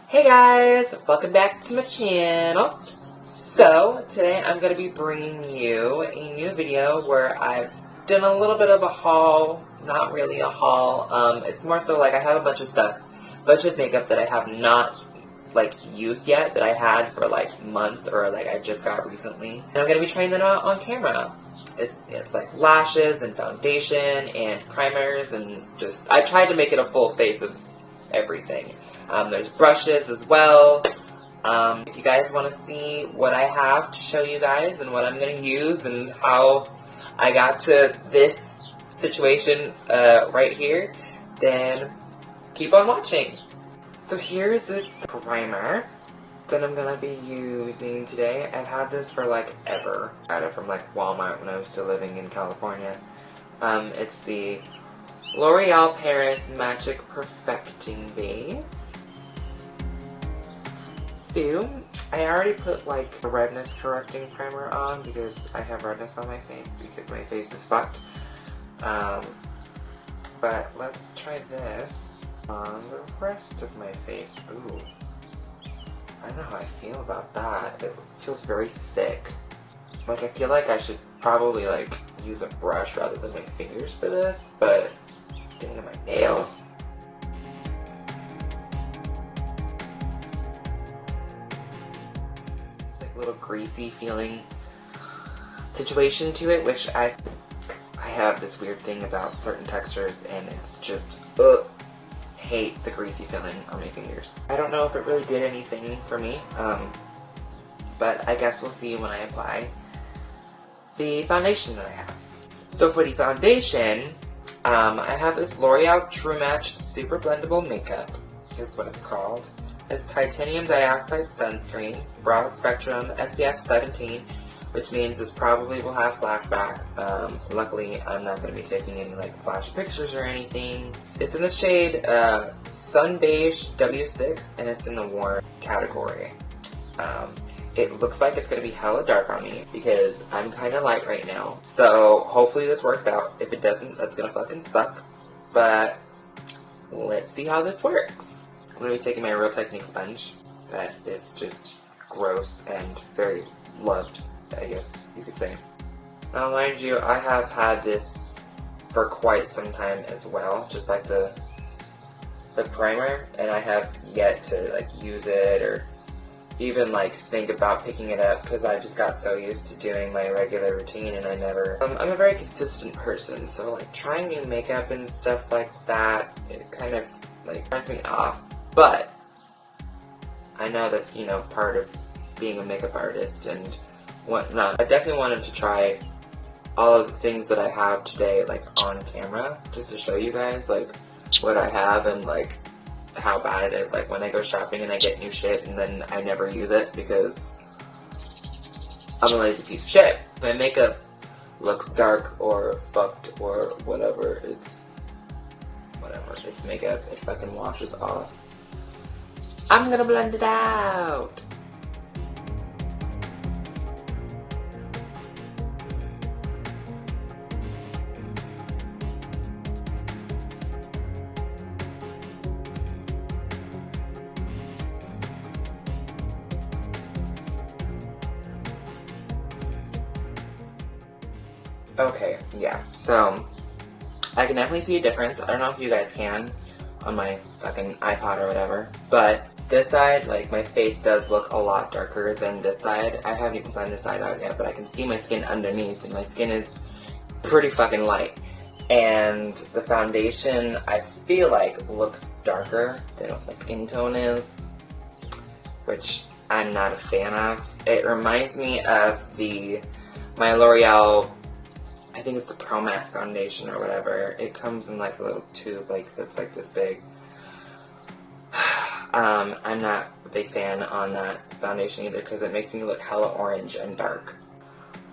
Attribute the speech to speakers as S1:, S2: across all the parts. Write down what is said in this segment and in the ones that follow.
S1: Hey guys, welcome back to my channel. So today I'm going to be bringing you a new video where I've done a little bit of a haul, not really a haul. It's more so like I have a bunch of stuff, bunch of makeup that I have not used yet, that I had for like months or like I just got recently. And I'm going to be trying them out on camera. It's like lashes and foundation and primers and just, I tried to make it a full face of everything. There's brushes as well. If you guys want to see what I have to show you guys and what I'm going to use and how I got to this situation right here, then keep on watching. So here's this primer that I'm going to be using today. I've had this for like ever. I got it from like Walmart when I was still living in California. It's the L'Oreal Paris Magic Perfecting Base. So, I already put like a redness correcting primer on because I have redness on my face because my face is fucked. But let's try this on the rest of my face. Ooh. I don't know how I feel about that. It feels very thick. Like, I feel like I should probably like use a brush rather than my fingers for this, but it's getting in my nails. Little greasy feeling situation to it, which I have this weird thing about certain textures, and it's just hate the greasy feeling on my fingers. I don't know if it really did anything for me, but I guess we'll see when I apply the foundation that I have. So for the foundation, I have this L'Oreal True Match Super Blendable Makeup, is what it's called. It's titanium dioxide sunscreen, broad spectrum, SPF 17, which means this probably will have flashback. Luckily, I'm not going to be taking any like flash pictures or anything. It's in the shade Sun Beige W6, and it's in the warm category. It looks like it's going to be hella dark on me because I'm kind of light right now. So hopefully this works out. If it doesn't, that's going to fucking suck. But let's see how this works. I'm going to be taking my Real Technique sponge that is just gross and very loved, I guess you could say. Now mind you, I have had this for quite some time as well, just like the primer, and I have yet to like use it or even like think about picking it up because I just got so used to doing my regular routine and I never, I'm a very consistent person, so like trying new makeup and stuff like that, it kind of like turns me off. But I know that's, you know, part of being a makeup artist and whatnot. I definitely wanted to try all of the things that I have today, like, on camera, just to show you guys, like, what I have and, like, how bad it is. Like, when I go shopping and I get new shit and then I never use it because I'm a lazy piece of shit. My makeup looks dark or fucked or whatever. It's whatever. It's makeup. It fucking washes off. I'm gonna blend it out. Okay, yeah, so I can definitely see a difference. I don't know if you guys can on my fucking iPod or whatever, but this side, like, my face does look a lot darker than this side. I haven't even planned this side out yet, but I can see my skin underneath, and my skin is pretty fucking light. And the foundation, I feel like, looks darker than what my skin tone is, which I'm not a fan of. It reminds me of my L'Oreal, I think it's the Pro Matte foundation or whatever. It comes in like a little tube, like, that's like this big. I'm not a big fan on that foundation either because it makes me look hella orange and dark.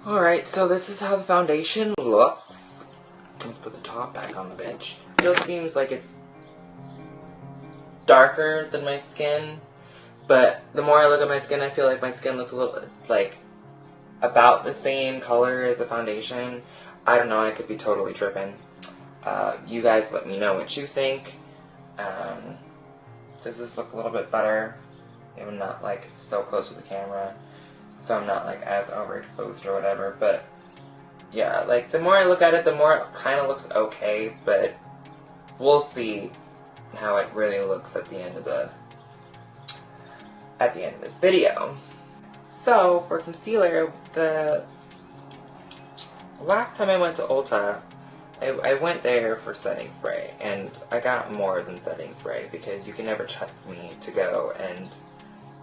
S1: Alright, so this is how the foundation looks. Let's put the top back on the bitch. Still seems like it's darker than my skin, but the more I look at my skin, I feel like my skin looks a little, like, about the same color as the foundation. I don't know, I could be totally tripping. You guys let me know what you think. does this look a little bit better? I'm not like so close to the camera, so I'm not like as overexposed or whatever, but yeah, like the more I look at it, the more it kind of looks okay, but we'll see how it really looks at the end of this video. So for concealer, the last time I went to Ulta, I went there for setting spray, and I got more than setting spray because you can never trust me to go and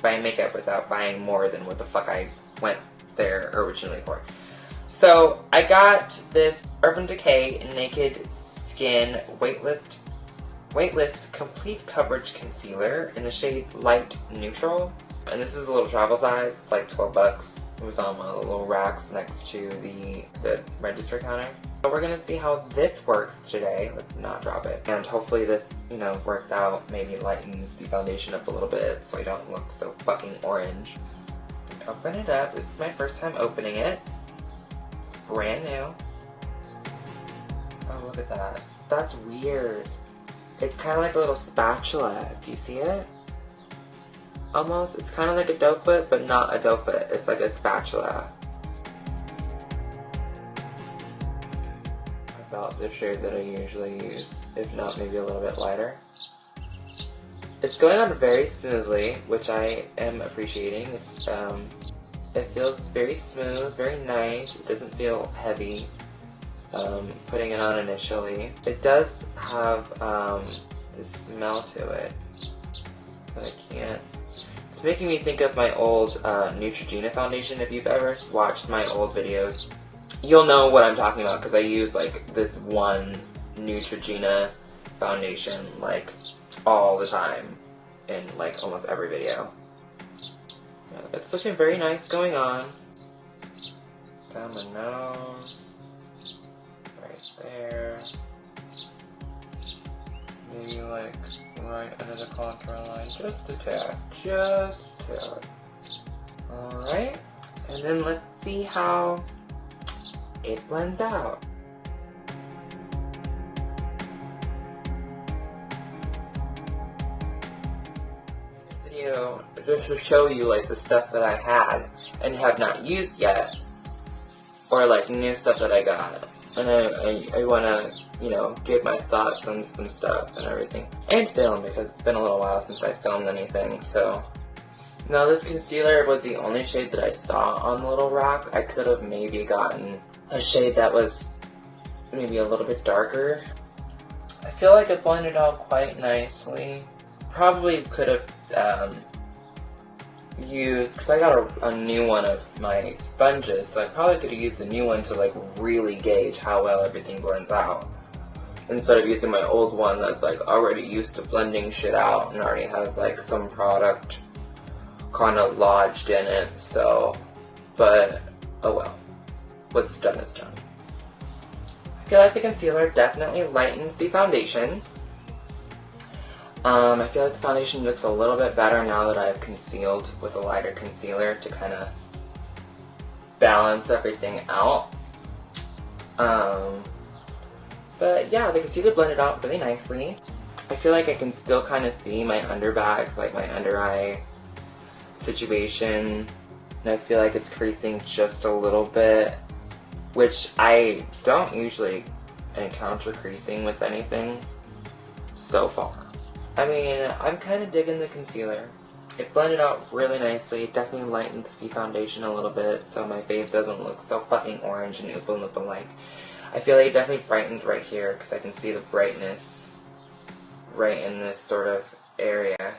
S1: buy makeup without buying more than what the fuck I went there originally for. So I got this Urban Decay Naked Skin Weightless Complete Coverage Concealer in the shade Light Neutral. And this is a little travel size. It's like 12 bucks. It was on one of the little racks next to the register counter. But we're gonna see how this works today. Let's not drop it. And hopefully this, you know, works out. Maybe lightens the foundation up a little bit so I don't look so fucking orange. Open it up. This is my first time opening it. It's brand new. Oh, look at that. That's weird. It's kind of like a little spatula. Do you see it? Almost. It's kind of like a doe foot, but not a doe foot. It's like a spatula. About the shade that I usually use, if not maybe a little bit lighter. It's going on very smoothly, which I am appreciating. It's it feels very smooth, very nice. It doesn't feel heavy. Putting it on initially. It does have this smell to it, but I can't. It's making me think of my old Neutrogena foundation. If you've ever watched my old videos, you'll know what I'm talking about because I use like this one Neutrogena foundation like all the time in like almost every video. Yeah, it's looking very nice going on. Down the nose. Right there. Maybe like right under the contour line, just a tad, just a tad. Alright, and then let's see how it blends out. In this video, just to show you like the stuff that I had and have not used yet, or like new stuff that I got. And I want to, you know, give my thoughts on some stuff and everything. And film, because it's been a little while since I filmed anything, so. Now this concealer was the only shade that I saw on the little rack. I could have maybe gotten a shade that was maybe a little bit darker. I feel like it blended out quite nicely. Probably could have used, because I got a new one of my sponges, so I probably could have used the new one to like really gauge how well everything blends out, instead of using my old one that's like already used to blending shit out and already has like some product kind of lodged in it. So, but oh well, what's done is done. I feel like the concealer definitely lightens the foundation. I feel like the foundation looks a little bit better now that I've concealed with a lighter concealer to kind of balance everything out. But yeah, the concealer blended out really nicely. I feel like I can still kind of see my underbags, like my under eye situation. And I feel like it's creasing just a little bit, which I don't usually encounter creasing with anything so far. I mean, I'm kind of digging the concealer. It blended out really nicely. It definitely lightened the foundation a little bit so my face doesn't look so fucking orange and Oompa Loompa like. I feel like it definitely brightened right here because I can see the brightness right in this sort of area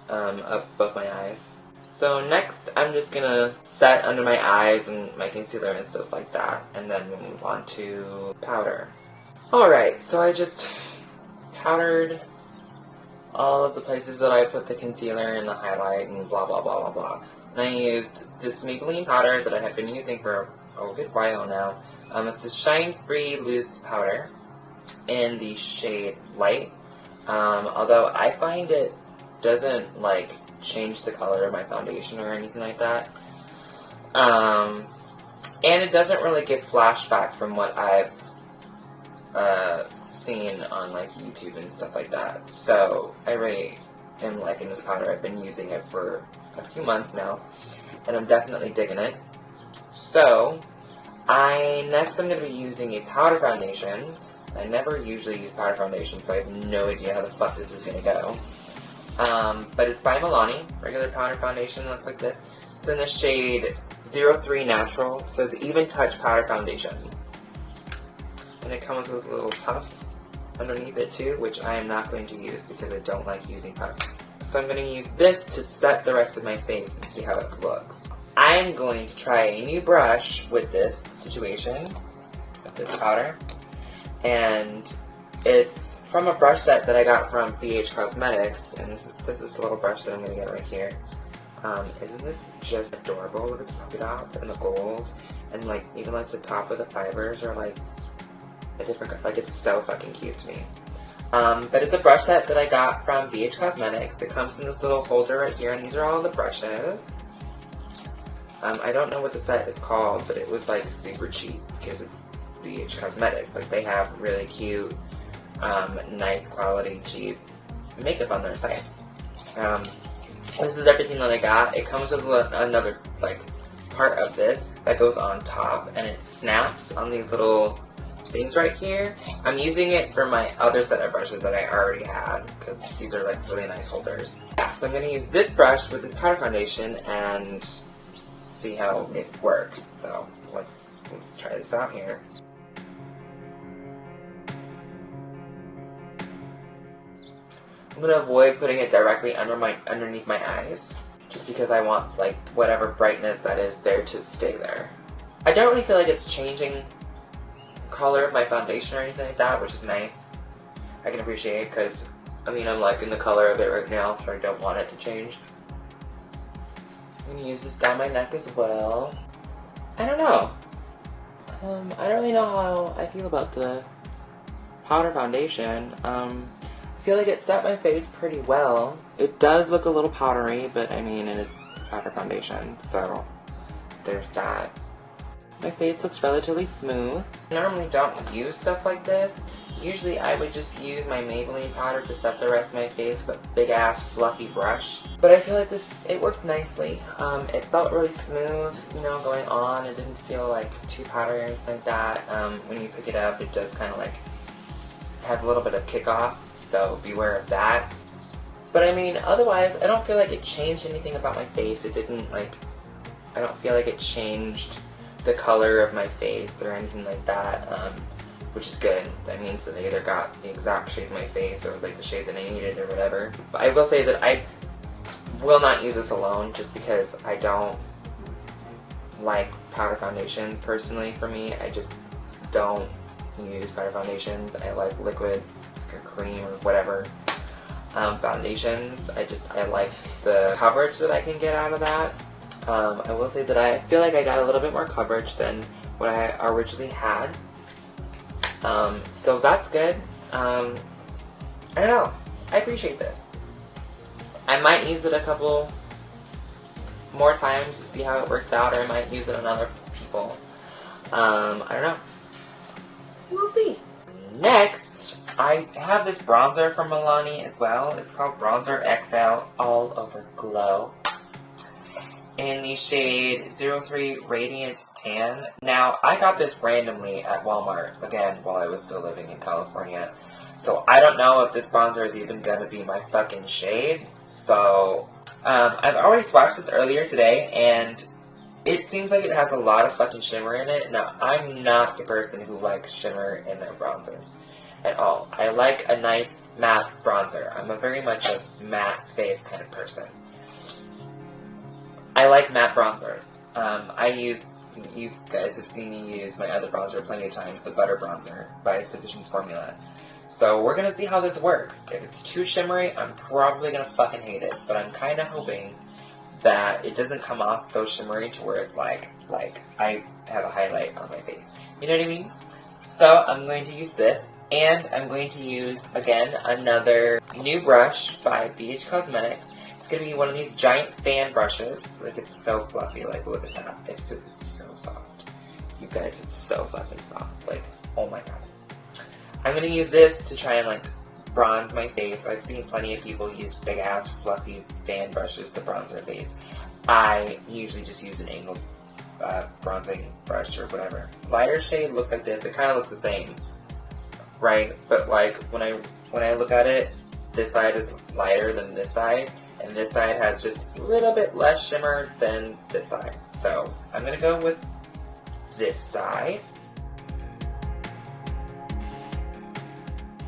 S1: of both my eyes. So next, I'm just gonna set under my eyes and my concealer and stuff like that, and then we'll move on to powder. Alright, so I just powdered all of the places that I put the concealer and the highlight and blah blah blah blah blah. And I used this Maybelline powder that I have been using for a good while now. It's a Shine Free Loose Powder in the shade Light. Although I find it doesn't like change the color of my foundation or anything like that. And it doesn't really give flashback from what I've seen on like YouTube and stuff like that. So I really am liking this powder. I've been using it for a few months now, and I'm definitely digging it. So, next I'm going to be using a powder foundation. I never usually use powder foundation, so I have no idea how the fuck this is going to go. But it's by Waelon, regular powder foundation, looks like this. It's in the shade 03 Natural, so it's Even Touch Powder Foundation. And it comes with a little puff underneath it too, which I am not going to use because I don't like using puffs. So I'm going to use this to set the rest of my face and see how it looks. I'm going to try a new brush with this situation, with this powder. And it's from a brush set that I got from BH Cosmetics, and this is the little brush that I'm going to get right here. Isn't this just adorable? Look at the polka dots and the gold, and like even like the top of the fibers are like a different, like it's so fucking cute to me. But it's a brush set that I got from BH Cosmetics. It comes in this little holder right here, and these are all the brushes. I don't know what the set is called, but it was like super cheap because it's BH Cosmetics. Like they have really cute, nice quality, cheap makeup on their site. This is everything that I got. It comes with another like part of this that goes on top, and it snaps on these little things right here. I'm using it for my other set of brushes that I already had because these are like really nice holders. Yeah, so I'm going to use this brush with this powder foundation and see how it works. So let's try this out here. I'm going to avoid putting it directly underneath my eyes, just because I want like whatever brightness that is there to stay there. I don't really feel like it's changing color of my foundation or anything like that, which is nice. I can appreciate, because I mean I'm liking the color of it right now, so I don't want it to change. I'm going to use this down my neck as well. I don't know. I don't really know how I feel about the powder foundation. I feel like it set my face pretty well. It does look a little powdery, but I mean it is powder foundation, so there's that. My face looks relatively smooth. I normally don't use stuff like this. Usually I would just use my Maybelline powder to set the rest of my face with a big ass fluffy brush. But I feel like it worked nicely. It felt really smooth, you know, going on. It didn't feel like too powdery or anything like that. When you pick it up, it does kind of like has a little bit of kickoff, so beware of that. But I mean, otherwise, I don't feel like it changed anything about my face. It didn't like, I don't feel like it changed the color of my face or anything like that, which is good. That means that they either got the exact shade of my face or like the shade that I needed or whatever. But I will say that I will not use this alone just because I don't like powder foundations personally. For me, I just don't use powder foundations. I like liquid or cream or whatever foundations. I like the coverage that I can get out of that. I will say that I feel like I got a little bit more coverage than what I originally had. So that's good. I don't know. I appreciate this. I might use it a couple more times to see how it works out, or I might use it on other people. I don't know. We'll see. Next, I have this bronzer from Waelon as well. It's called Bronzer XL All Over Glow in the shade 03 Radiant Tan. Now, I got this randomly at Walmart, again, while I was still living in California. So I don't know if this bronzer is even gonna be my fucking shade. So, I've already swatched this earlier today, and it seems like it has a lot of fucking shimmer in it. Now, I'm not the person who likes shimmer in their bronzers at all. I like a nice matte bronzer. I'm a very much a matte face kind of person. I like matte bronzers. You guys have seen me use my other bronzer plenty of times, the Butter Bronzer by Physicians Formula. So we're gonna see how this works. If it's too shimmery, I'm probably gonna fucking hate it, but I'm kinda hoping that it doesn't come off so shimmery to where it's like I have a highlight on my face. You know what I mean? So I'm going to use this, and I'm going to use, again, another new brush by BH Cosmetics. It's going to be one of these giant fan brushes. Like, it's so fluffy. Like, look at that. It's so soft. You guys, it's so fucking soft. Like, oh my god. I'm going to use this to try and, like, bronze my face. I've seen plenty of people use big ass fluffy fan brushes to bronze their face. I usually just use an angled bronzing brush or whatever. Lighter shade looks like this. It kind of looks the same, right? But like when I look at it, this side is lighter than this side, and this side has just a little bit less shimmer than this side. So I'm gonna go with this side.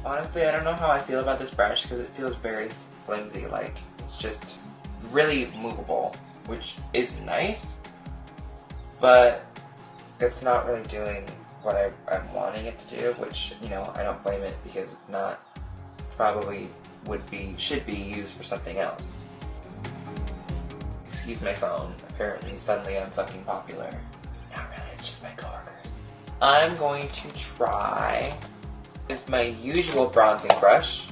S1: Honestly, I don't know how I feel about this brush because it feels very flimsy. Like it's just really movable, which is nice, but it's not really doing what I'm wanting it to do, which, you know, I don't blame it because it's not, probably should be used for something else. Excuse my phone. Apparently, suddenly I'm fucking popular. Not really, it's just my coworkers. I'm going to try this my usual bronzing brush.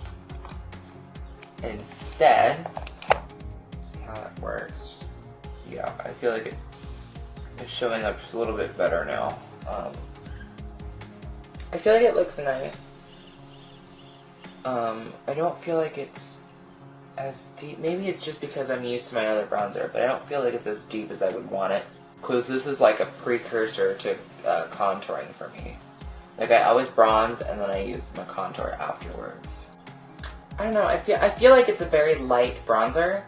S1: Instead, see how that works. Yeah, I feel like it's showing up a little bit better now. I feel like it looks nice. I don't feel like it's as deep. Maybe it's just because I'm used to my other bronzer, but I don't feel like it's as deep as I would want it. Because this is like a precursor to contouring for me. Like I always bronze and then I use my contour afterwards. I don't know, I feel like it's a very light bronzer.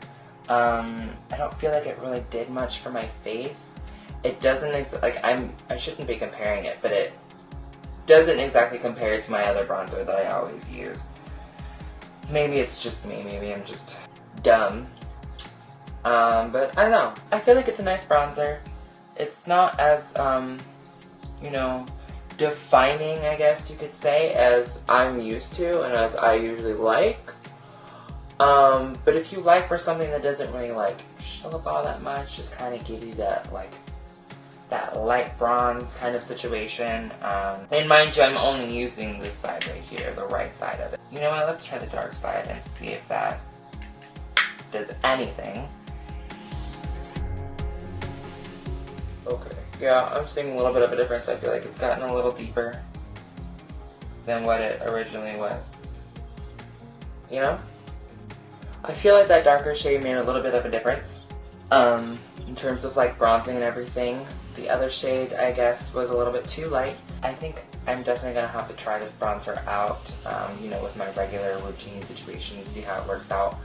S1: I don't feel like it really did much for my face. It doesn't, I shouldn't be comparing it, but it doesn't exactly compare to my other bronzer that I always use. Maybe it's just me, maybe I'm just dumb. But I don't know, I feel like it's a nice bronzer. It's not as, you know, defining, I guess you could say, as I'm used to and as I usually like. But if you like for something that doesn't really like show up all that much, just kind of give you that like that light bronze kind of situation. And mind you, I'm only using this side right here, the right side of it. You know what, let's try the dark side and see if that does anything. Okay, yeah, I'm seeing a little bit of a difference. I feel like it's gotten a little deeper than what it originally was. You know? I feel like that darker shade made a little bit of a difference. In terms of like bronzing and everything. The other shade, I guess, was a little bit too light. I think I'm definitely gonna have to try this bronzer out, you know, with my regular routine situation and see how it works out.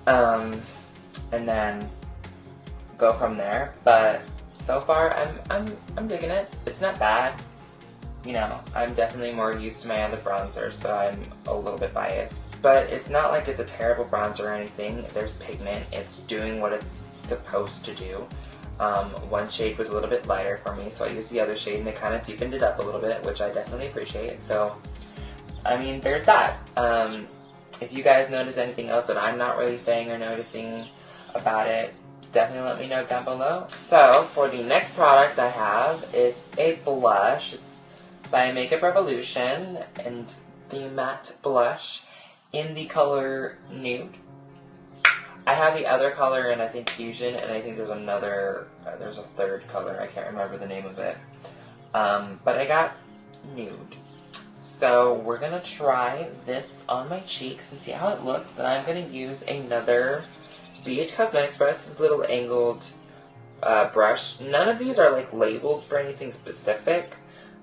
S1: And then go from there. But so far, I'm digging it. It's not bad. You know, I'm definitely more used to my other bronzers, so I'm a little bit biased. But it's not like it's a terrible bronzer or anything. There's pigment. It's doing what it's supposed to do. One shade was a little bit lighter for me, so I used the other shade and it kind of deepened it up a little bit, which I definitely appreciate. So, I mean, there's that. If you guys notice anything else that I'm not really saying or noticing about it, definitely let me know down below. So, for the next product I have, it's a blush. It's by Makeup Revolution, and the matte blush in the color Nude. I have the other color in, I think, Fusion, and I think there's there's a third color, I can't remember the name of it. But I got Nude. So we're gonna try this on my cheeks and see how it looks, and I'm gonna use another BH Cosmetics brush, this little angled brush. None of these are like labeled for anything specific.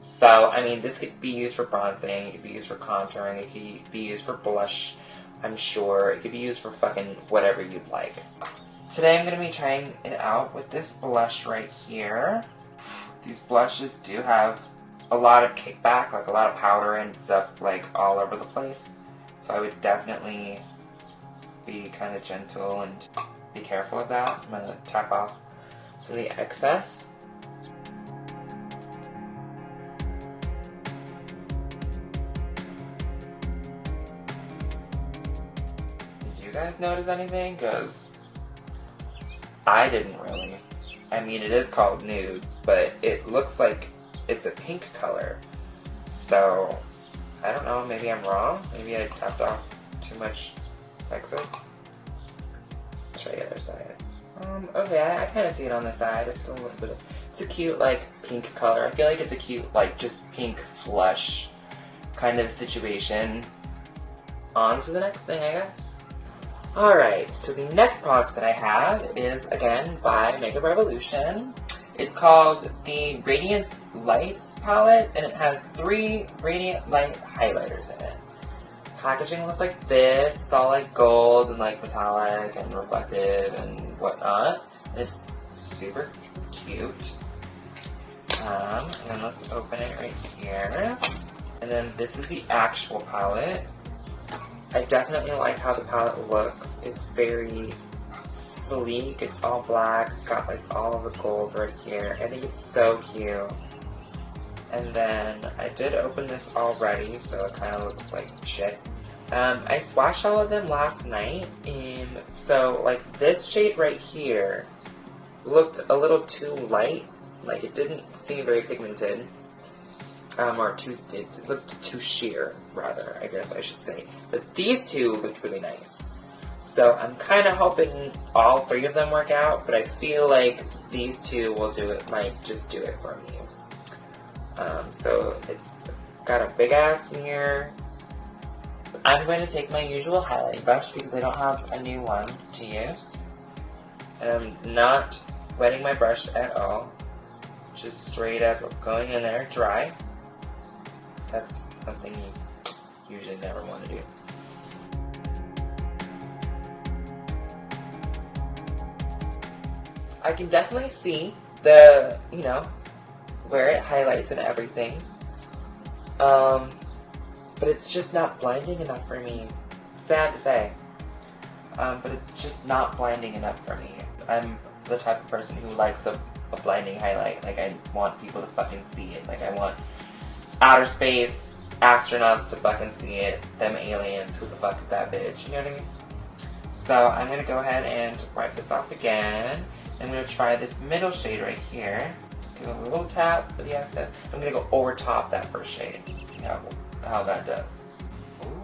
S1: So, I mean, this could be used for bronzing, it could be used for contouring, it could be used for blush, I'm sure. It could be used for fucking whatever you'd like. Today I'm going to be trying it out with this blush right here. These blushes do have a lot of kickback, like a lot of powder and stuff like all over the place. So I would definitely be kind of gentle and be careful of that. I'm going to tap off some of the excess. You guys notice anything? Because I didn't really. I mean, it is called Nude, but it looks like it's a pink color. So, I don't know, maybe I'm wrong. Maybe I tapped off too much excess. Let's try the other side. Okay, I kind of see it on the side. It's a little bit of, it's a cute, like, pink color. I feel like it's a cute, like, just pink flush kind of situation. on to the next thing, I guess. Alright, so the next product that I have is, again, by Makeup Revolution. It's called the Radiance Lights palette, and it has 3 Radiant Light highlighters in it. Packaging looks like this. It's all like gold and like metallic and reflective and whatnot. It's super cute. And then let's open it right here. And then this is the actual palette. I definitely like how the palette looks. It's very sleek. It's all black. It's got like all of the gold right here. I think it's so cute. And then I did open this already, so it kind of looks like shit. I swatched all of them last night, and so like this shade right here looked a little too light. Like it didn't seem very pigmented. It looked too sheer, rather, I guess I should say. But these two looked really nice. So I'm kind of hoping all 3 of them work out, but I feel like these 2 will do it, might just do it for me. So it's got a big ass mirror. I'm going to take my usual highlighting brush because I don't have a new one to use. And I'm not wetting my brush at all. Just straight up going in there dry. That's something you usually never want to do. I can definitely see the, where it highlights and everything. But it's just not blinding enough for me. Sad to say. But it's just not blinding enough for me. I'm the type of person who likes a blinding highlight. Like, I want people to fucking see it. Like, I want outer space astronauts to fucking see it. Them aliens, who the fuck is that bitch? You know what I mean? So I'm gonna go ahead and wipe this off again. I'm gonna try this middle shade right here. Give it a little tap for the excess. I'm gonna go over top that first shade. See how that does.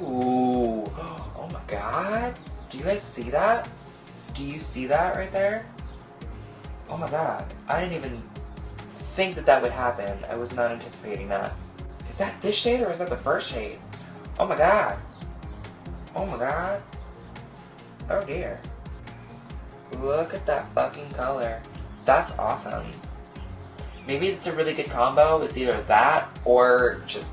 S1: Ooh, oh my god. Do you guys see that? Do you see that right there? Oh my god. I didn't even think that would happen. I was not anticipating that. Is that this shade or is that the first shade? Oh my god. Oh my god. Oh dear. Look at that fucking color. That's awesome. Maybe it's a really good combo. It's either that or just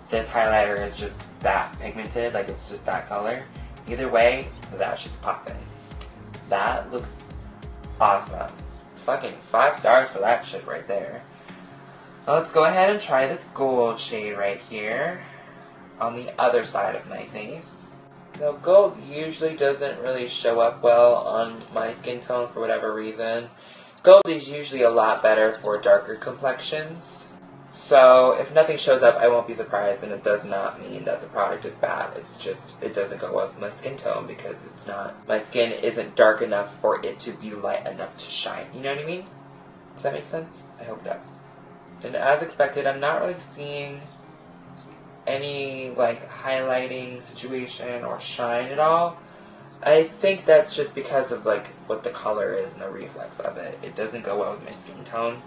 S1: this highlighter is just that pigmented, like it's just that color. Either way, that shit's popping. That looks awesome. Fucking 5 stars for that shit right there. Now let's go ahead and try this gold shade right here on the other side of my face. Now gold usually doesn't really show up well on my skin tone for whatever reason. Gold is usually a lot better for darker complexions. So if nothing shows up, I won't be surprised, and it does not mean that the product is bad. It's just, it doesn't go well with my skin tone because it's not, my skin isn't dark enough for it to be light enough to shine. You know what I mean? Does that make sense? I hope it does. And as expected, I'm not really seeing any like highlighting situation or shine at all. I think that's just because of like what the color is and the reflex of it. It doesn't go well with my skin tone.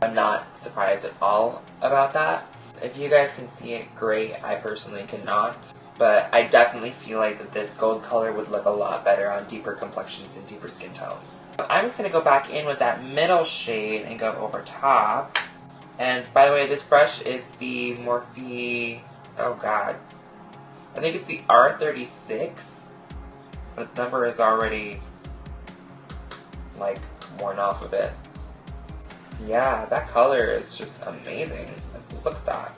S1: I'm not surprised at all about that. If you guys can see it, great. I personally cannot. But I definitely feel like that this gold color would look a lot better on deeper complexions and deeper skin tones. I'm just going to go back in with that middle shade and go over top. And by the way, this brush is the Morphe, oh god, I think it's the R36. The number is already like worn off of it. Yeah, that color is just amazing. Like, look at that.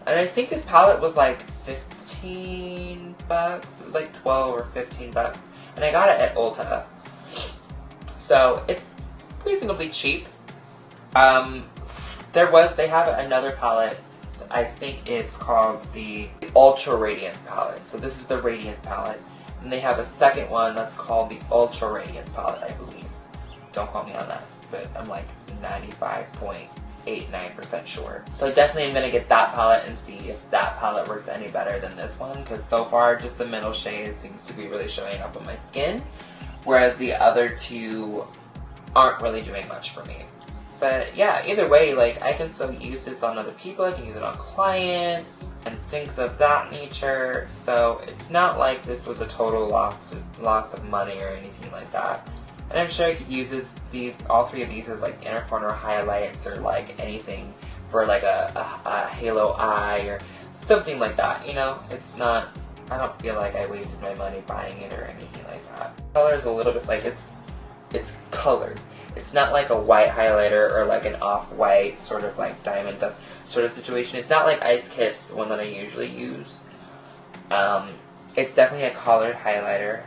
S1: And I think this palette was like 15 bucks. It was like 12 or 15 bucks. And I got it at Ulta. So it's reasonably cheap. They have another palette. I think it's called the Ultra Radiance palette. So this is the Radiance palette. And they have a second one that's called the Ultra Radiance palette, I believe. Don't quote me on that, but I'm like 95.89% sure. So I definitely am going to get that palette and see if that palette works any better than this one, because so far just the middle shade seems to be really showing up on my skin, whereas the other two aren't really doing much for me. But yeah, either way, like, I can still use this on other people, I can use it on clients, and things of that nature. So it's not like this was a total loss of money or anything like that. And I'm sure I could use all three of these as like inner corner highlights or like anything for like a halo eye or something like that, you know? It's not, I don't feel like I wasted my money buying it or anything like that. The color is a little bit like, it's colored. It's not like a white highlighter or like an off-white sort of like diamond dust sort of situation. It's not like Ice Kiss, the one that I usually use. It's definitely a colored highlighter.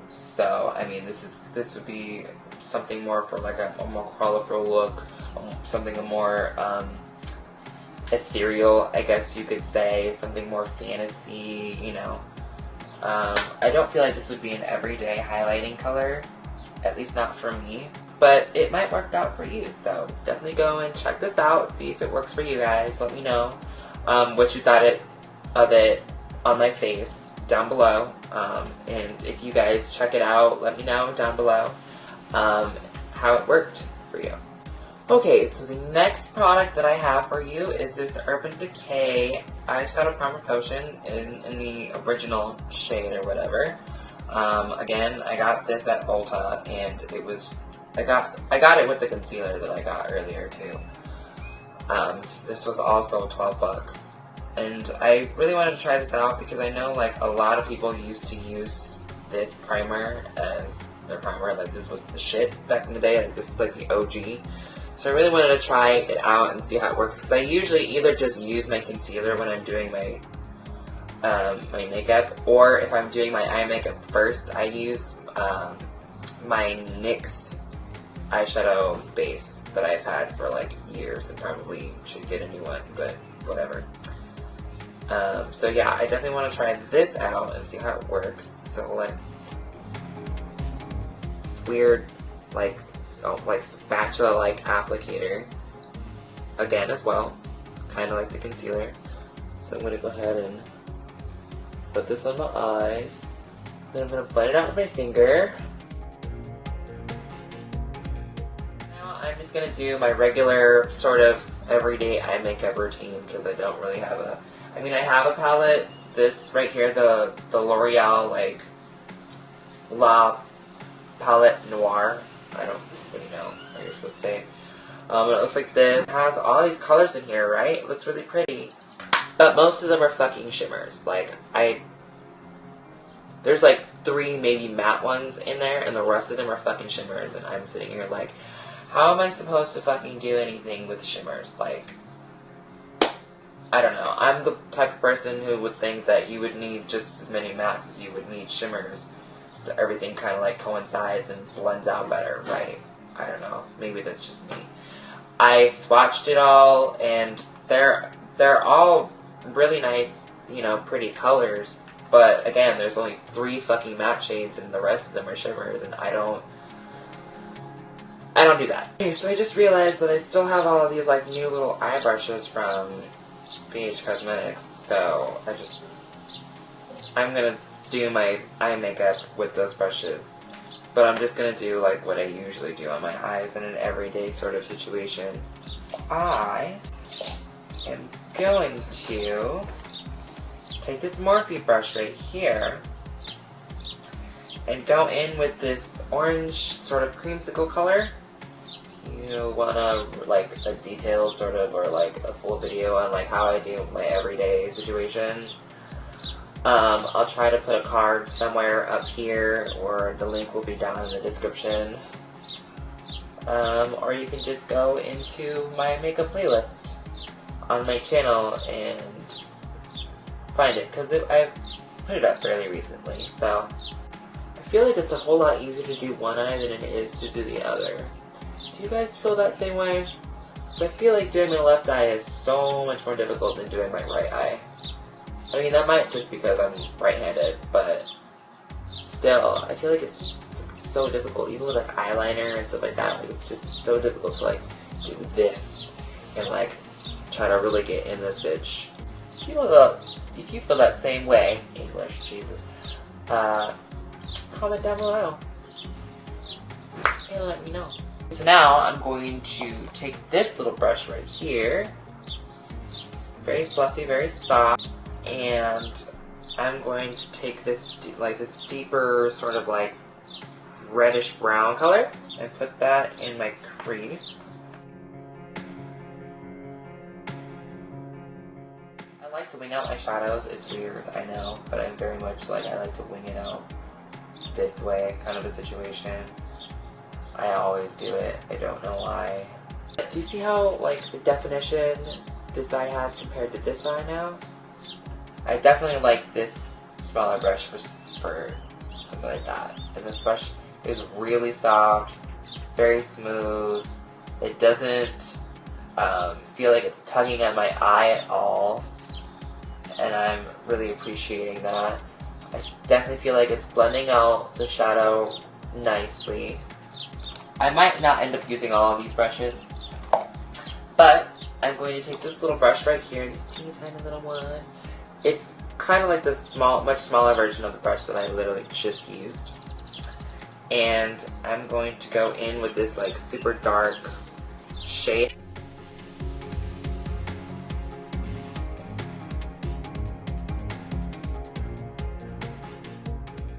S1: So I mean, this would be something more for like a more colorful look, something more ethereal, I guess you could say, something more fantasy, you know. I don't feel like this would be an everyday highlighting color, at least not for me, but it might work out for you, so definitely go and check this out, see if it works for you guys. Let me know what you thought of it on my face down below, and if you guys check it out, let me know down below how it worked for you. Okay, so the next product that I have for you is this Urban Decay Eyeshadow Primer Potion in the original shade or whatever. Again, I got this at Ulta, and it was, I got it with the concealer that I got earlier too. This was also 12 bucks. And I really wanted to try this out because I know like a lot of people used to use this primer as their primer. Like this was the shit back in the day. Like this is like the OG. So I really wanted to try it out and see how it works, because I usually either just use my concealer when I'm doing my my makeup, or if I'm doing my eye makeup first, I use my NYX eyeshadow base that I've had for like years and probably should get a new one, but whatever. So yeah, I definitely want to try this out and see how it works. So let's, this weird like spatula like applicator again as well, kind of like the concealer. So I'm going to go ahead and put this on my eyes, then I'm going to blend it out with my finger. Now I'm just going to do my regular sort of everyday eye makeup routine, because I don't really have a, I mean, I have a palette, this right here, the L'Oreal like La Palette Noir, I don't really know what you're supposed to say. But it looks like this. It has all these colors in here, right? It looks really pretty. But most of them are fucking shimmers. Like, there's like 3 maybe matte ones in there, and the rest of them are fucking shimmers, and I'm sitting here like, how am I supposed to fucking do anything with shimmers? Like, I don't know. I'm the type of person who would think that you would need just as many mattes as you would need shimmers, so everything kind of like coincides and blends out better, right? I don't know. Maybe that's just me. I swatched it all, and they're all really nice, you know, pretty colors. But again, there's only 3 fucking matte shades, and the rest of them are shimmers, and I don't do that. Okay, so I just realized that I still have all of these like new little eye brushes from BH Cosmetics, so I'm gonna do my eye makeup with those brushes, but I'm just gonna do like what I usually do on my eyes in an everyday sort of situation. I am going to take this Morphe brush right here and go in with this orange sort of creamsicle color. You wanna like a detailed sort of, or like a full video on like how I do my everyday situation, I'll try to put a card somewhere up here, or the link will be down in the description. Or you can just go into my makeup playlist on my channel and find it, because I put it up fairly recently, so I feel like it's a whole lot easier to do one eye than it is to do the other. Do you guys feel that same way? So I feel like doing my left eye is so much more difficult than doing my right eye. I mean, that might just because I'm right-handed, but still, I feel like it's just so difficult, even with like eyeliner and stuff like that. Like, it's just so difficult to like do this and like try to really get in this bitch. If you feel that same way, English, Jesus, comment down below and let me know. So now I'm going to take this little brush right here, very fluffy, very soft, and I'm going to take this this deeper sort of like reddish brown color and put that in my crease. I like to wing out my shadows. It's weird, I know, but I'm very much like I like to wing it out this way, kind of a situation. I always do it. I don't know why. But do you see how like the definition this eye has compared to this eye now? I definitely like this smaller brush for something like that. And this brush is really soft, very smooth. It doesn't feel like it's tugging at my eye at all, and I'm really appreciating that. I definitely feel like it's blending out the shadow nicely. I might not end up using all of these brushes, but I'm going to take this little brush right here, this teeny tiny little one. It's kind of like the much smaller version of the brush that I literally just used. And I'm going to go in with this like super dark shade.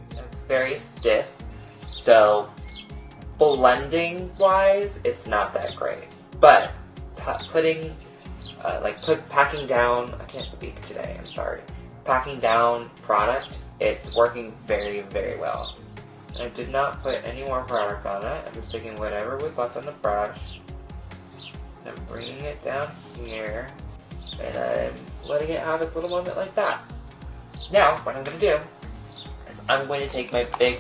S1: It's very stiff, so blending wise, it's not that great. But packing down, I can't speak today, I'm sorry. Packing down product, it's working very, very well. I did not put any more product on it. I'm just taking whatever was left on the brush, and I'm bringing it down here, and I'm letting it have its little moment like that. Now, what I'm going to do is I'm going to take my big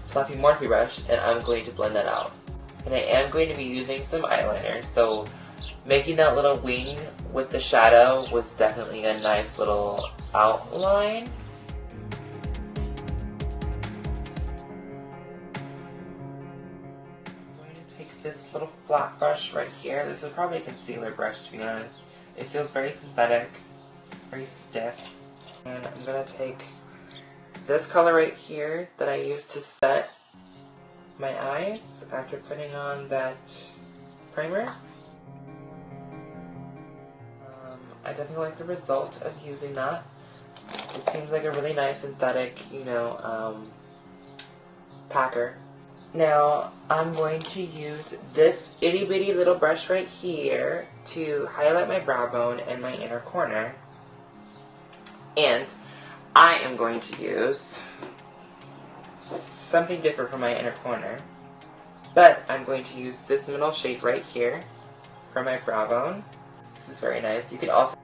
S1: fluffy Morphe brush, and I'm going to blend that out. And I am going to be using some eyeliner, so making that little wing with the shadow was definitely a nice little outline. Take this little flat brush right here. This is probably a concealer brush, to be honest. It feels very synthetic, very stiff. And I'm going to take this color right here that I used to set my eyes after putting on that primer. I definitely like the result of using that. It seems like a really nice synthetic, packer. Now, I'm going to use this itty bitty little brush right here to highlight my brow bone and my inner corner. And I am going to use something different for my inner corner. But I'm going to use this middle shade right here for my brow bone. This is very nice. You could also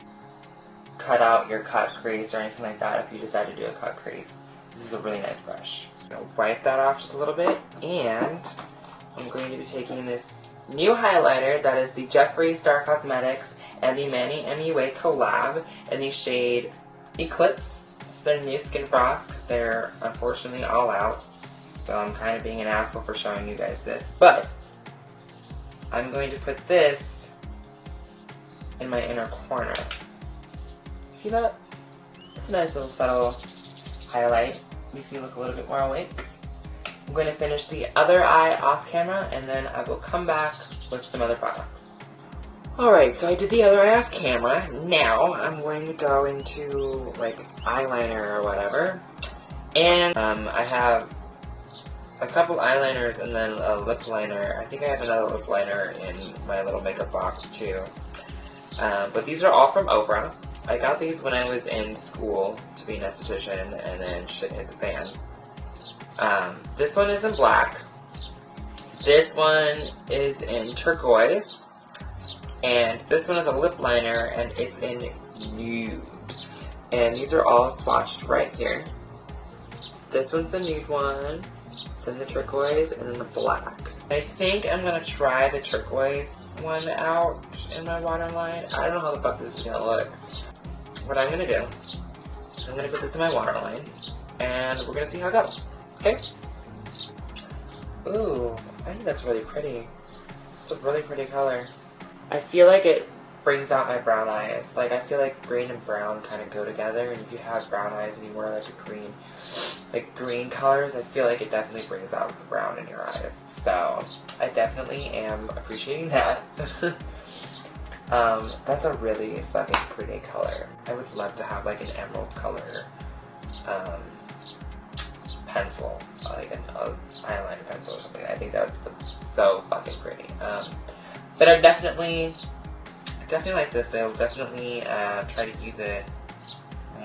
S1: cut out your cut crease or anything like that if you decide to do a cut crease. This is a really nice brush. I'll wipe that off just a little bit, and I'm going to be taking this new highlighter that is the Jeffree Star Cosmetics and the Manny MUA collab in the shade Eclipse. This is their new Skin Frost. They're unfortunately all out, so I'm kind of being an asshole for showing you guys this, but I'm going to put this in my inner corner. See that? It's a nice little subtle highlight. Makes me look a little bit more awake. I'm going to finish the other eye off camera, and then I will come back with some other products. Alright, so I did the other eye off camera. Now I'm going to go into like eyeliner or whatever. And I have a couple eyeliners and then a lip liner. I think I have another lip liner in my little makeup box too. But these are all from Ofra. I got these when I was in school to be an esthetician, and then shit hit the fan. This one is in black. This one is in turquoise. And this one is a lip liner, and it's in nude. And these are all swatched right here. This one's the nude one, then the turquoise, and then the black. I think I'm going to try the turquoise one out in my waterline. I don't know how the fuck this is going to look. What I'm going to do, I'm going to put this in my waterline, and we're going to see how it goes. Okay? Ooh, I think that's really pretty. It's a really pretty color. I feel like it brings out my brown eyes. Like, I feel like green and brown kind of go together, and if you have brown eyes and you wear like a green like green colors, I feel like it definitely brings out the brown in your eyes. So I definitely am appreciating that. That's a really fucking pretty color. I would love to have like an emerald color pencil, like an eyeliner pencil or something. I think that would look so fucking pretty. But I definitely like this. I'll definitely try to use it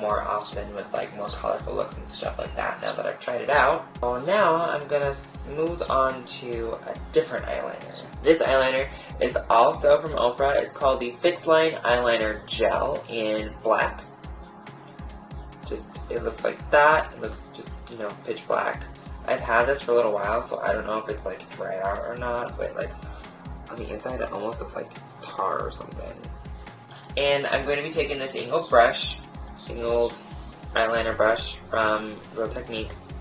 S1: more often with like more colorful looks and stuff like that now that I've tried it out. Well, now I'm gonna move on to a different eyeliner. This eyeliner is also from Ofra. It's called the Fix Line Eyeliner Gel in black. Just, it looks like that. It looks just, you know, pitch black. I've had this for a little while, so I don't know if it's like dried out or not, but like on the inside it almost looks like tar or something. And I'm going to be taking this angled eyeliner brush from Real Techniques.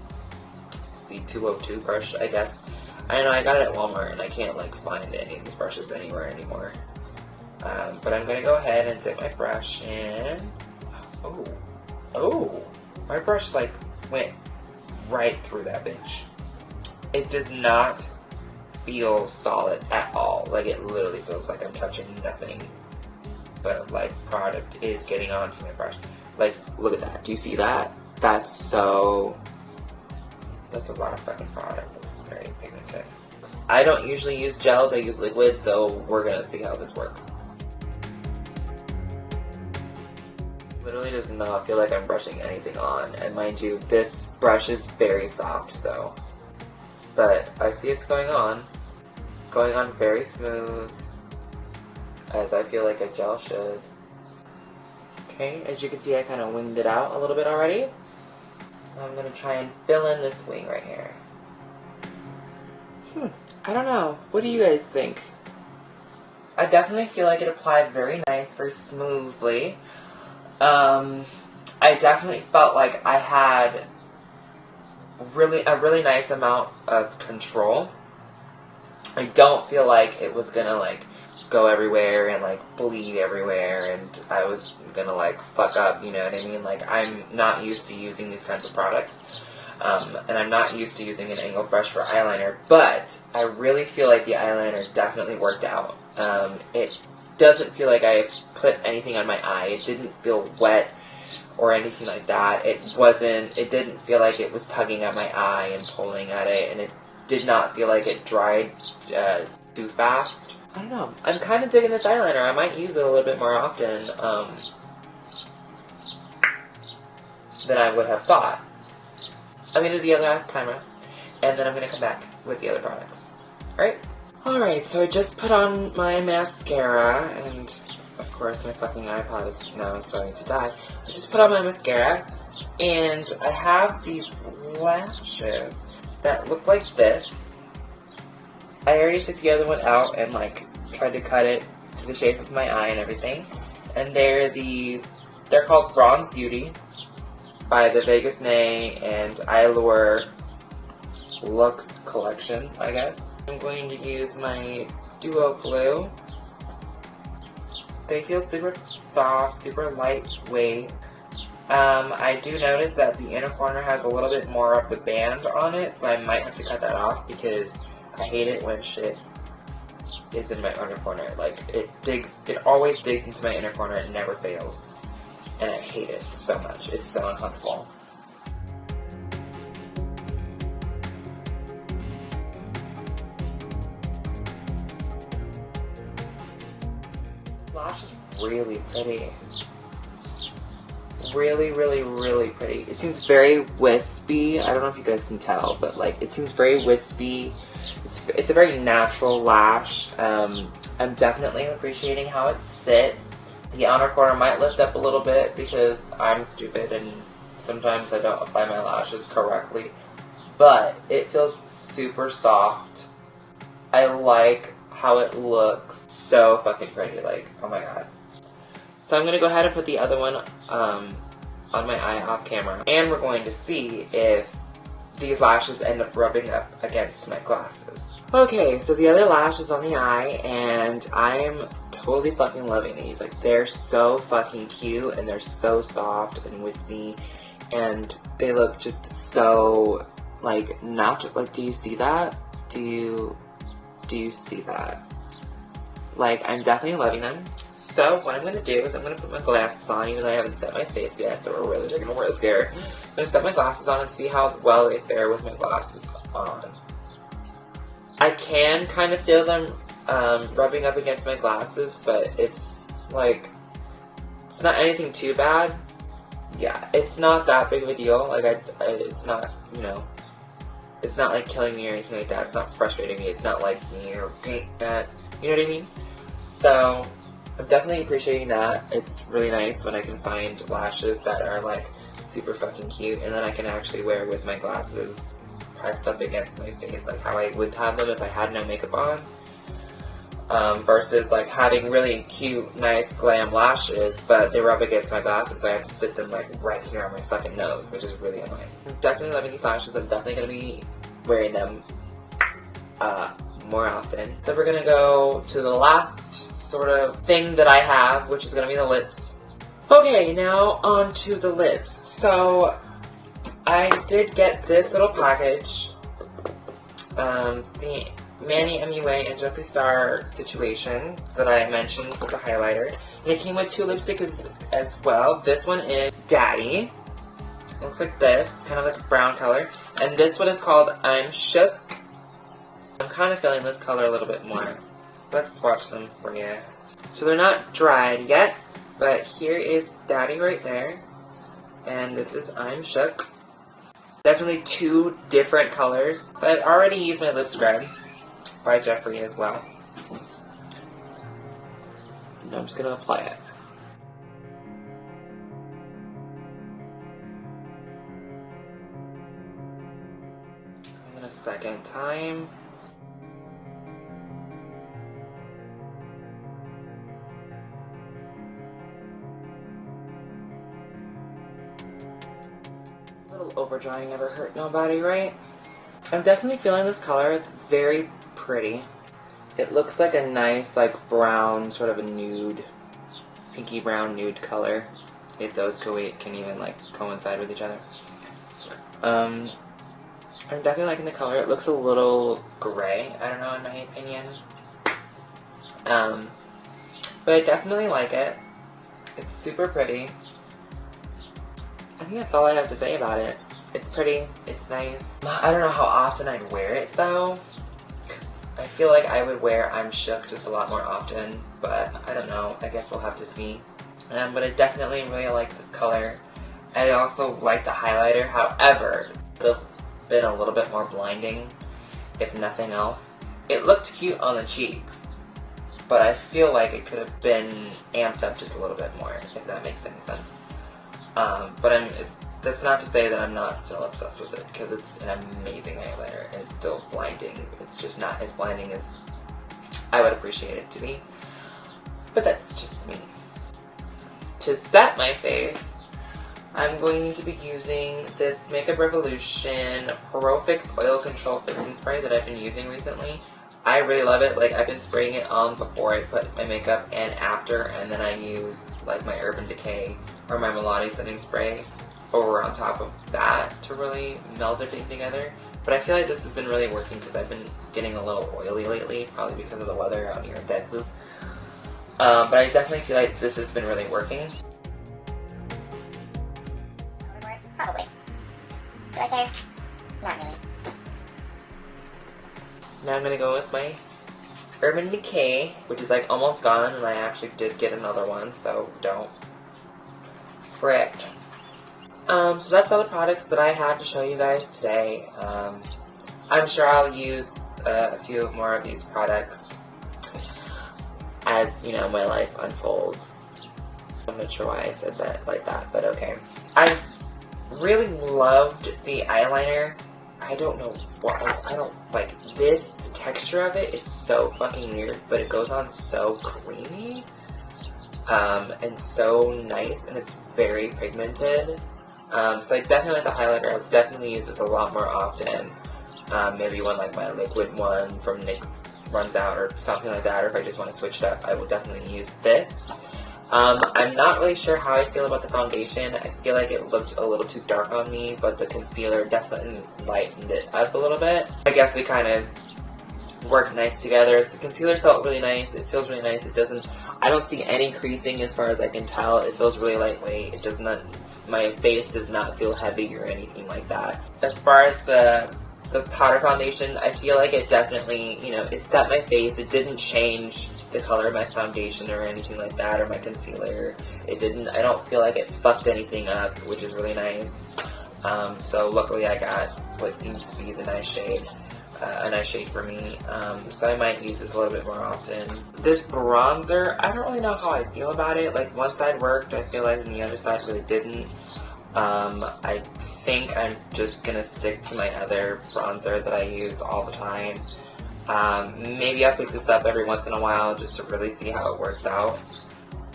S1: It's the 202 brush, I guess. I know I got it at Walmart and I can't like find any of these brushes anywhere anymore. But I'm going to go ahead and take my brush and... Oh, my brush like went right through that bitch. It does not feel solid at all. Like it literally feels like I'm touching nothing but like product is getting onto my brush. Like, look at that. Do you see that? That's a lot of fucking product. It's very pigmented. I don't usually use gels, I use liquids, so we're gonna see how this works. Literally does not feel like I'm brushing anything on, and mind you, this brush is very soft, so. But I see it's going on very smooth, as I feel like a gel should. Okay, as you can see, I kind of winged it out a little bit already. I'm gonna try and fill in this wing right here. I don't know. What do you guys think? I definitely feel like it applied very nice, very smoothly. I definitely felt like I had a really nice amount of control. I don't feel like it was gonna like go everywhere and like bleed everywhere and I was gonna like fuck up, you know what I mean? Like I'm not used to using these kinds of products. And I'm not used to using an angled brush for eyeliner, but I really feel like the eyeliner definitely worked out. It doesn't feel like I put anything on my eye. It didn't feel wet or anything like that. It didn't feel like it was tugging at my eye and pulling at it, and it did not feel like it dried too fast. I don't know. I'm kind of digging this eyeliner. I might use it a little bit more often than I would have thought. I'm going to do the other camera, and then I'm going to come back with the other products. Alright? Alright, so I just put on my mascara, and of course my fucking iPod is now starting to die. I just put on my mascara, and I have these lashes that look like this. I already took the other one out and like tried to cut it to the shape of my eye and everything. And they're called Bronze Beauty by the Vegas Nay and Allure Luxe collection, I guess. I'm going to use my Duo Glue. They feel super soft, super lightweight. I do notice that the inner corner has a little bit more of the band on it, so I might have to cut that off because I hate it when shit is in my inner corner. Like, it always digs into my inner corner, it never fails. And I hate it so much. It's so uncomfortable. This lash is really pretty. Really, really, really pretty. It seems very wispy. I don't know if you guys can tell, but like it seems very wispy. It's a very natural lash. I'm definitely appreciating how it sits. The outer corner might lift up a little bit because I'm stupid and sometimes I don't apply my lashes correctly. But it feels super soft. I like how it looks. So fucking pretty. Like, oh my god. So I'm going to go ahead and put the other one on my eye off camera. And we're going to see if these lashes end up rubbing up against my glasses. Okay, so the other lash is on the eye, and I'm totally fucking loving these. Like, they're so fucking cute, and they're so soft and wispy, and they look just so, like, natural. Like, do you see that? Do you see that? Like, I'm definitely loving them. So what I'm going to do is I'm going to put my glasses on, even though I haven't set my face yet, so we're really taking a risk here. I'm going to set my glasses on and see how well they fare with my glasses on. I can kind of feel them rubbing up against my glasses, but it's like, it's not anything too bad. Yeah, it's not that big of a deal. Like, it's not, you know, it's not like killing me or anything like that. It's not frustrating me. It's not like, you know what I mean? So I'm definitely appreciating that. It's really nice when I can find lashes that are like super fucking cute, and then I can actually wear with my glasses pressed up against my face, like how I would have them if I had no makeup on. Versus like having really cute, nice, glam lashes, but they rub against my glasses, so I have to sit them like right here on my fucking nose, which is really annoying. I'm definitely loving these lashes. I'm definitely gonna be wearing them more often. So we're gonna go to the last sort of thing that I have, which is gonna be the lips. Okay, now on to the lips. So I did get this little package. The Manny MUA and Jeffree Star situation that I mentioned with the highlighter. And it came with 2 lipsticks as well. This one is Daddy. It looks like this. It's kind of like a brown color. And this one is called I'm Shook. I'm kind of feeling this color a little bit more. Let's swatch them for you. So they're not dried yet, but here is Daddy right there. And this is I'm Shook. Definitely 2 different colors. So I've already used my lip scrub by Jeffree as well. And I'm just going to apply it. And a second time. A little overdrawing never hurt nobody, right? I'm definitely feeling this color. It's very pretty. It looks like a nice, like, brown, sort of a nude, pinky brown nude color. If those can even, like, coincide with each other. I'm definitely liking the color. It looks a little gray, I don't know, in my opinion. But I definitely like it. It's super pretty. I think that's all I have to say about it. It's pretty, it's nice. I don't know how often I'd wear it though, because I feel like I would wear I'm Shook just a lot more often, but I don't know, I guess we'll have to see. But I definitely really like this color. I also like the highlighter, however, it would have been a little bit more blinding, if nothing else. It looked cute on the cheeks, but I feel like it could have been amped up just a little bit more, if that makes any sense. But that's not to say that I'm not still obsessed with it, because it's an amazing highlighter, and it's still blinding. It's just not as blinding as I would appreciate it to be. But that's just me. To set my face, I'm going to be using this Makeup Revolution Pro Fix Oil Control Fixing Spray that I've been using recently. I really love it. Like, I've been spraying it on before I put my makeup and after, and then I use like my Urban Decay or my Milani setting spray over on top of that to really meld everything together. But I feel like this has been really working because I've been getting a little oily lately, probably because of the weather out here in Texas. But I definitely feel like this has been really working.
S2: Probably. Right there? Not really.
S1: Now I'm going to go with my Urban Decay, which is like almost gone, and I actually did get another one, so don't fret. So that's all the products that I had to show you guys today. I'm sure I'll use a few more of these products as, you know, my life unfolds. I'm not sure why I said that like that, but okay. I really loved the eyeliner. I don't know why. I don't like this. The texture of it is so fucking weird, but it goes on so creamy and so nice, and it's very pigmented. So I definitely like the highlighter. I'll definitely use this a lot more often. Maybe when like my liquid one from NYX runs out or something like that, or if I just want to switch it up, I will definitely use this. I'm not really sure how I feel about the foundation. I feel like it looked a little too dark on me, but the concealer definitely lightened it up a little bit. I guess they kind of work nice together. The concealer felt really nice. It feels really nice. I don't see any creasing as far as I can tell. It feels really lightweight. It does not, my face does not feel heavy or anything like that. As far as the powder foundation, I feel like it definitely, you know, it set my face. It didn't change the color of my foundation or anything like that, or my concealer. It didn't, I don't feel like it fucked anything up, which is really nice. So luckily I got what seems to be the nice shade. A nice shade for me, so I might use this a little bit more often. This bronzer, I don't really know how I feel about it. Like, one side worked, I feel like, and the other side really didn't. I think I'm just gonna stick to my other bronzer that I use all the time. Maybe I'll pick this up every once in a while just to really see how it works out.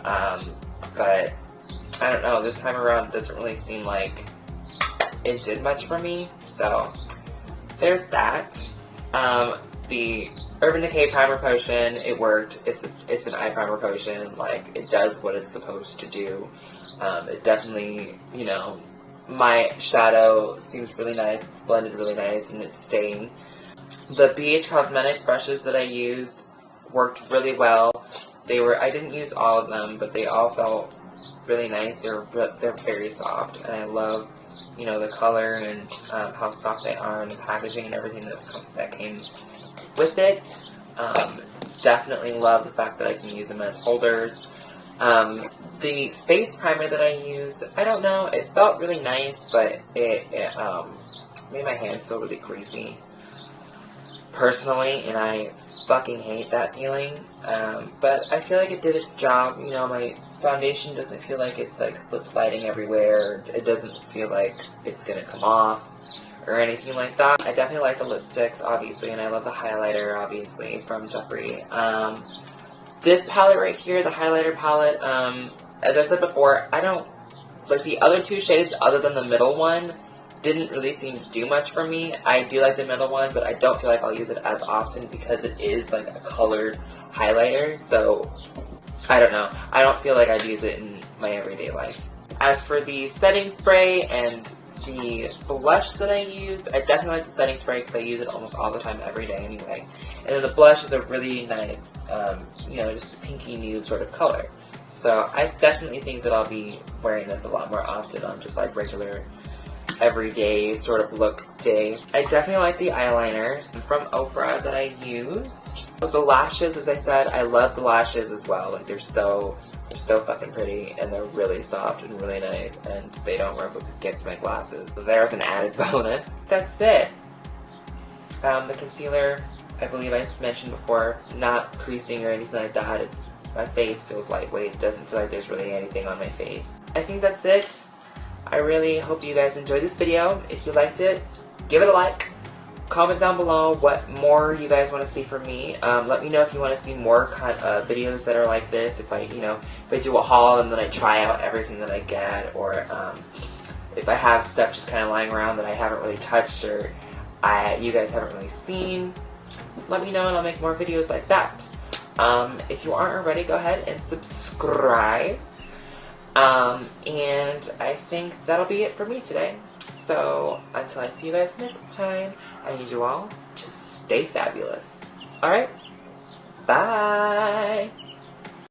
S1: But I don't know, this time around it doesn't really seem like it did much for me, so there's that. The Urban Decay Primer Potion, it worked. It's an eye primer potion. Like, it does what it's supposed to do. It definitely, you know, my shadow seems really nice. It's blended really nice, and it's staying. The BH Cosmetics brushes that I used worked really well. I didn't use all of them, but they all felt really nice. They're very soft, and I love, you know, the color and how soft they are, and the packaging and everything that came with it. Definitely love the fact that I can use them as holders. The face primer that I used, I don't know, it felt really nice, but it made my hands feel really greasy, personally, and I fucking hate that feeling. But I feel like it did its job. You know, my foundation doesn't feel like it's like slip sliding everywhere. It doesn't feel like it's gonna come off or anything like that. I definitely like the lipsticks, obviously, and I love the highlighter, obviously, from Jeffree. This palette right here, the highlighter palette, as I said before, I don't like the other two shades other than the middle one. Didn't really seem to do much for me. I do like the middle one, but I don't feel like I'll use it as often because it is like a colored highlighter, so I don't know. I don't feel like I'd use it in my everyday life. As for the setting spray and the blush that I used, I definitely like the setting spray because I use it almost all the time, every day anyway. And then the blush is a really nice, you know, just pinky nude sort of color. So I definitely think that I'll be wearing this a lot more often on just like regular everyday sort of look days. I definitely like the eyeliners from Ofra that I used. The lashes, as I said, I love the lashes as well. Like, they're so fucking pretty, and they're really soft and really nice, and they don't rub up against my glasses. So there's an added bonus. That's it. The concealer, I believe I mentioned before, not creasing or anything like that. My face feels lightweight. It doesn't feel like there's really anything on my face. I think that's it. I really hope you guys enjoyed this video. If you liked it, give it a like. Comment down below what more you guys want to see from me. Let me know if you want to see more videos that are like this. If I do a haul and then I try out everything that I get, or if I have stuff just kind of lying around that I haven't really touched or you guys haven't really seen, let me know and I'll make more videos like that. If you aren't already, go ahead and subscribe. And I think that'll be it for me today. So, until I see you guys next time, I need you all to stay fabulous. Alright? Bye!